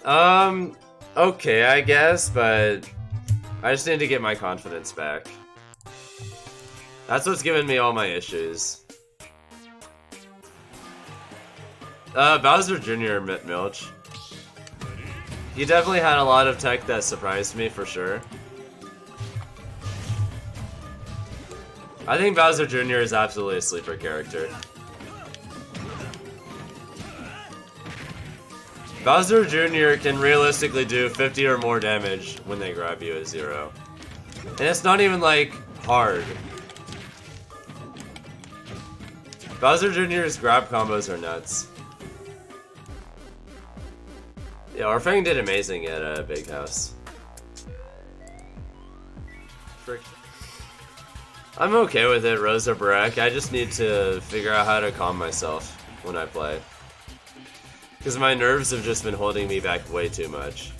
Okay, I guess, but I just need to get my confidence back. That's what's giving me all my issues. Bowser Jr. Milch. He definitely had a lot of tech that surprised me, for sure. I think Bowser Jr. is absolutely a sleeper character. Bowser Jr. can realistically do 50 or more damage when they grab you at 0. And it's not even, like, hard. Bowser Jr.'s grab combos are nuts. Yeah, Orfang did amazing at Big House. Frick. I'm okay with it, Rosa Barek. I just need to figure out how to calm myself when I play. Because my nerves have just been holding me back way too much.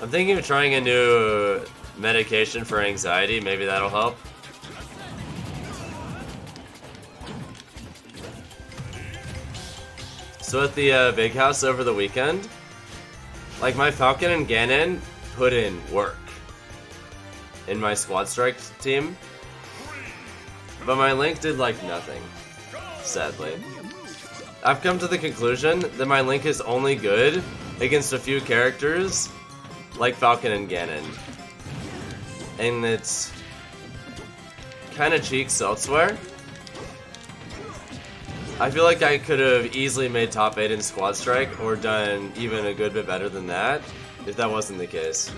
I'm thinking of trying a new medication for anxiety. Maybe that'll help. So at the Big House over the weekend, like my Falcon and Ganon put in work in my Squad Strike team, but my Link did like nothing, sadly. I've come to the conclusion that my Link is only good against a few characters like Falcon and Ganon, and it's kind of cheeks elsewhere. I feel like I could have easily made top 8 in Squad Strike, or done even a good bit better than that, if that wasn't the case.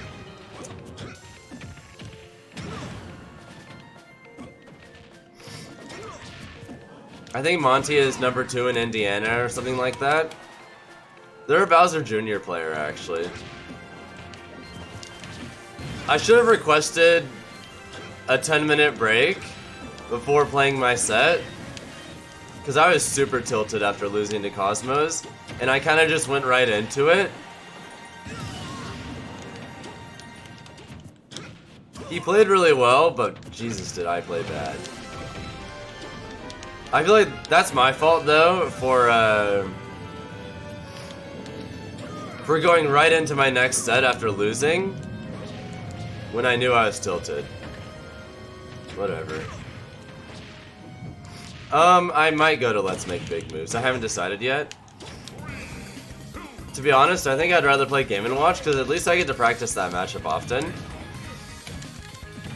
I think Monty is number 2 in Indiana, or something like that. They're a Bowser Jr. player, actually. I should have requested a 10-minute break before playing my set, because I was super tilted after losing to Cosmos, and I kind of just went right into it. He played really well, but Jesus, did I play bad. I feel like that's my fault, though, for going right into my next set after losing, when I knew I was tilted. Whatever. I might go to Let's Make Big Moves. I haven't decided yet. To be honest, I think I'd rather play Game & Watch, because at least I get to practice that matchup often.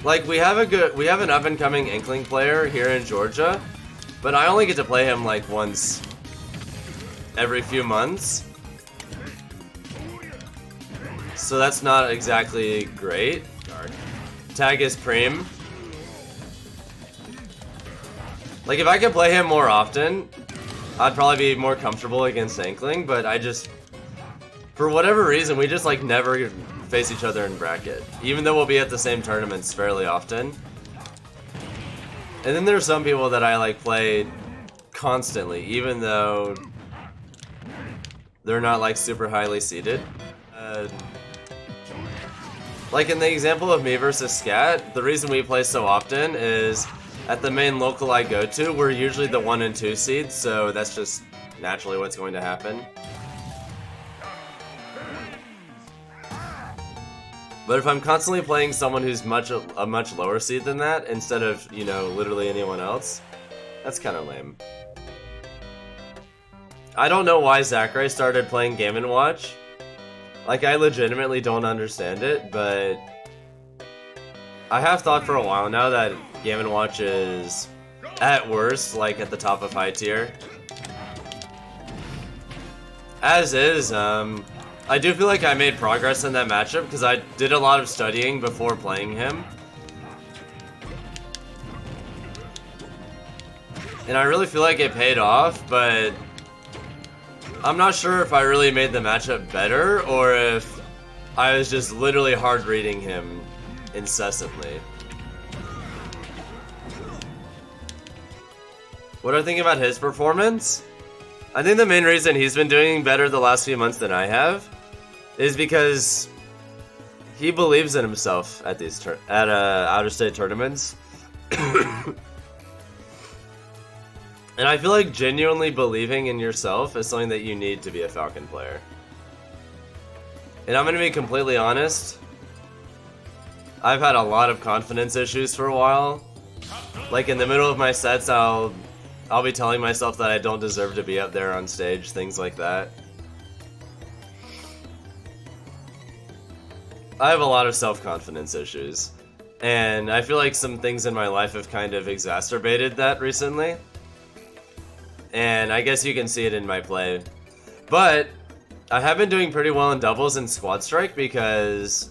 Like, we have an up-and-coming Inkling player here in Georgia, but I only get to play him like once every few months. So that's not exactly great. Tag is Preem. Like, if I could play him more often, I'd probably be more comfortable against Inkling, but I just, for whatever reason, we just, like, never face each other in bracket. Even though we'll be at the same tournaments fairly often. And then there's some people that I, like, play constantly, even though they're not, like, super highly seeded. Like, in the example of me versus Scat, the reason we play so often is at the main local I go to, we're usually the 1 and 2 seeds, so that's just naturally what's going to happen. But if I'm constantly playing someone who's a much lower seed than that, instead of, you know, literally anyone else, that's kind of lame. I don't know why Zachary started playing Game & Watch. Like, I legitimately don't understand it, but I have thought for a while now that Game & Watch is, at worst, like, at the top of high tier. As is, I do feel like I made progress in that matchup, because I did a lot of studying before playing him. And I really feel like it paid off, but I'm not sure if I really made the matchup better, or if I was just literally hard reading him incessantly. What do I think about his performance? I think the main reason he's been doing better the last few months than I have is because he believes in himself at these out-of-state tournaments. And I feel like genuinely believing in yourself is something that you need to be a Falcon player. And I'm gonna be completely honest, I've had a lot of confidence issues for a while. Like in the middle of my sets, I'll be telling myself that I don't deserve to be up there on stage, things like that. I have a lot of self-confidence issues, and I feel like some things in my life have kind of exacerbated that recently. And I guess you can see it in my play. But I have been doing pretty well in doubles and squad strike because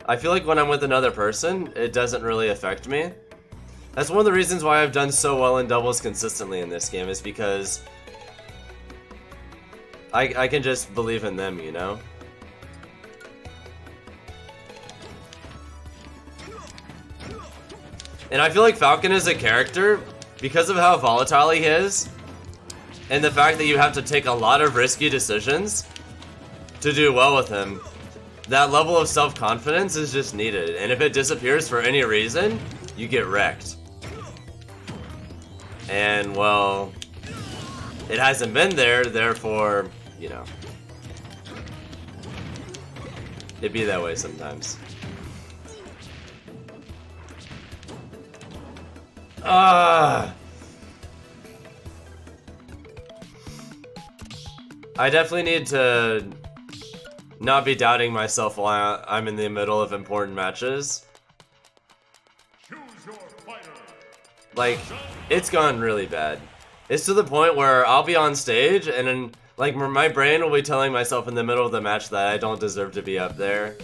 I feel like when I'm with another person, it doesn't really affect me. That's one of the reasons why I've done so well in doubles consistently in this game, is because I can just believe in them, you know? And I feel like Falcon is a character, because of how volatile he is, and the fact that you have to take a lot of risky decisions to do well with him, that level of self-confidence is just needed. And if it disappears for any reason, you get wrecked. And, well, it hasn't been there, therefore, you know, it be that way sometimes. I definitely need to not be doubting myself while I'm in the middle of important matches. Like, it's gone really bad. It's to the point where I'll be on stage and then, like, my brain will be telling myself in the middle of the match that I don't deserve to be up there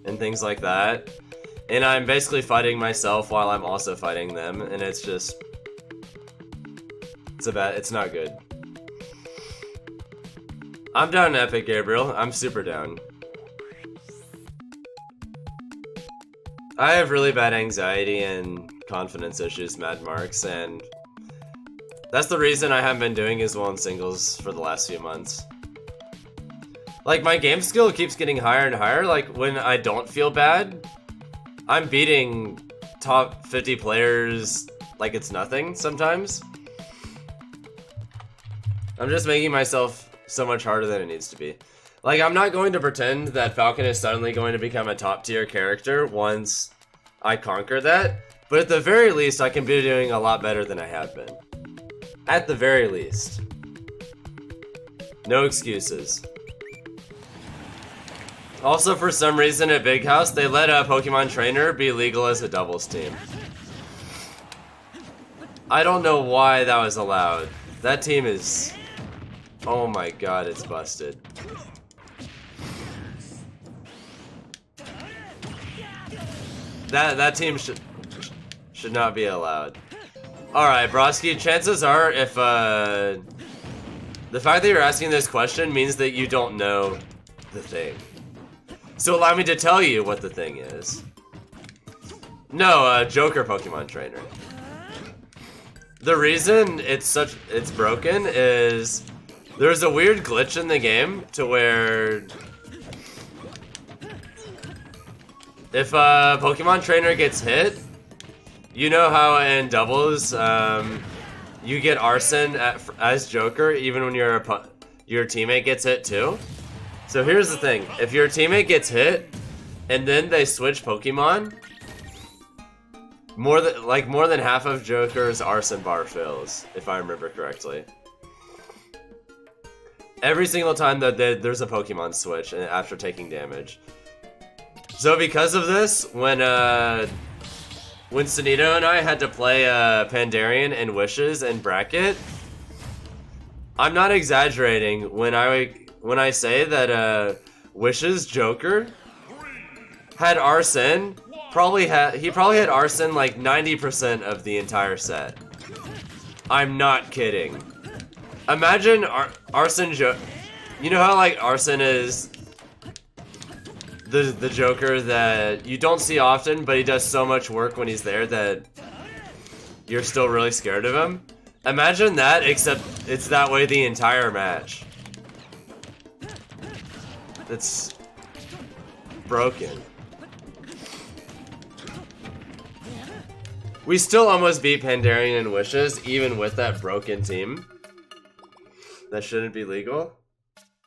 and things like that. And I'm basically fighting myself while I'm also fighting them, and it's just, it's not good. I'm down Epic, Gabriel. I'm super down. I have really bad anxiety and confidence issues, Mad Marks, and that's the reason I haven't been doing as well in singles for the last few months. Like, my game skill keeps getting higher and higher. Like, when I don't feel bad, I'm beating top 50 players like it's nothing sometimes. I'm just making myself so much harder than it needs to be. Like, I'm not going to pretend that Falcon is suddenly going to become a top tier character once I conquer that, but at the very least, I can be doing a lot better than I have been. At the very least. No excuses. Also, for some reason at Big House, they let a Pokemon Trainer be legal as a doubles team. I don't know why that was allowed. That team is... oh my god, it's busted. That team should not be allowed. Alright, Broski, chances are if the fact that you're asking this question means that you don't know the thing. So allow me to tell you what the thing is. No, Joker Pokemon Trainer. The reason it's broken is there's a weird glitch in the game to where if a Pokemon Trainer gets hit, you know how in doubles you get Arson as Joker even when your teammate gets hit too? So here's the thing, if your teammate gets hit and then they switch Pokemon, more than half of Joker's Arson bar fills, if I remember correctly. Every single time that there's a Pokemon switch after taking damage. So because of this, when Sunito and I had to play Pandarian and Wishes in bracket, I'm not exaggerating when I say that Wishes Joker had Arson. He probably had Arson like 90% of the entire set. I'm not kidding. Imagine Arson you know how like Arson is the Joker that you don't see often, but he does so much work when he's there that you're still really scared of him? Imagine that, except it's that way the entire match. It's broken. We still almost beat Pandarian and Wishes, even with that broken team. That shouldn't be legal.